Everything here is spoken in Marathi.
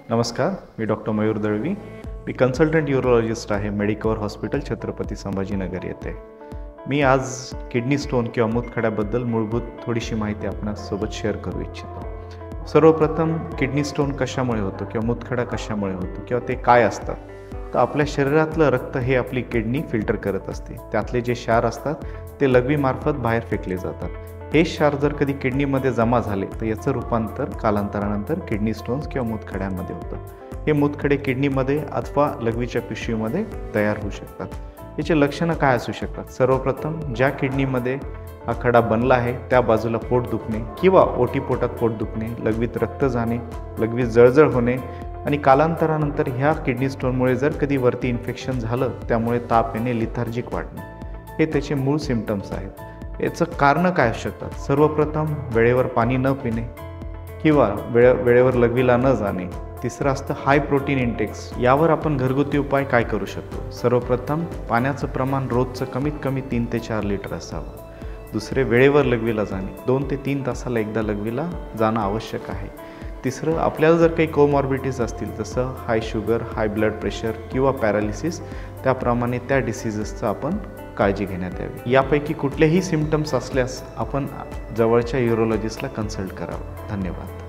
नमस्कार, मी डॉक्टर मयूर दळवी. मी कन्सल्टंट यूरोलॉजिस्ट आहे मेडिकवर हॉस्पिटल छत्रपती संभाजीनगर येथे. मी आज किडनी स्टोन किंवा मूतखड्याबद्दल मूलभूत थोडीशी माहिती आपणासोबत शेअर करू इच्छितो. सर्वप्रथम किडनी स्टोन कशामुळे होतो किंवा मूतखडा कशामुळे होतो किंवा ते काय असतात. तर आपल्या शरीरातलं रक्त हे आपली किडनी फिल्टर करत असते. त्यातले जे क्षार असतात ते लघवीमार्फत बाहेर फेकले जातात. हे क्षार जर कधी किडनीमध्ये जमा झाले तर याचं रूपांतर कालांतरानंतर किडनी स्टोन्स किंवा मूतखड्यांमध्ये होतं. हे मूतखडे किडनीमध्ये अथवा लघवीच्या पिशवीमध्ये तयार होऊ शकतात. याचे लक्षणं काय असू शकतात. सर्वप्रथम ज्या किडनीमध्ये हा खडा बनला आहे त्या बाजूला पोट दुखणे किंवा ओटीपोटात पोट दुखणे, लघवीत रक्त जाणे, लघवीत जळजळ होणे आणि कालांतरानंतर ह्या किडनी स्टोनमुळे जर कधी वरती इन्फेक्शन झालं त्यामुळे ताप येणे, लिथार्जिक वाटणे, हे त्याचे मूळ सिम्पटम्स आहेत. याचं कारणं काय असू शकतात. सर्वप्रथम वेळेवर पाणी न पिणे किंवा वेळेवर लघवीला न जाणे. तिसरं असतं हाय प्रोटीन इंटेक्स. यावर आपण घरगुती उपाय काय करू शकतो. सर्वप्रथम पाण्याचं प्रमाण रोजचं कमीत कमी 3 ते 4 लिटर असावं. दुसरे वेळेवर लघवीला जाणे, 2 ते 3 तासाला एकदा लघवीला जाणं आवश्यक आहे. तिसरं आपल्याला जर काही कोमॉर्बिडिटीज असतील जसं हाय शुगर, हाय ब्लड प्रेशर किंवा पॅरालिसिस, त्याप्रमाणे त्या डिसीजेसचं आपण काळजी घेण्यात यावी. यापैकी कुठलेही सिम्पटम्स असल्यास आपण जवळच्या यूरोलॉजिस्टला कन्सल्ट करावं. धन्यवाद.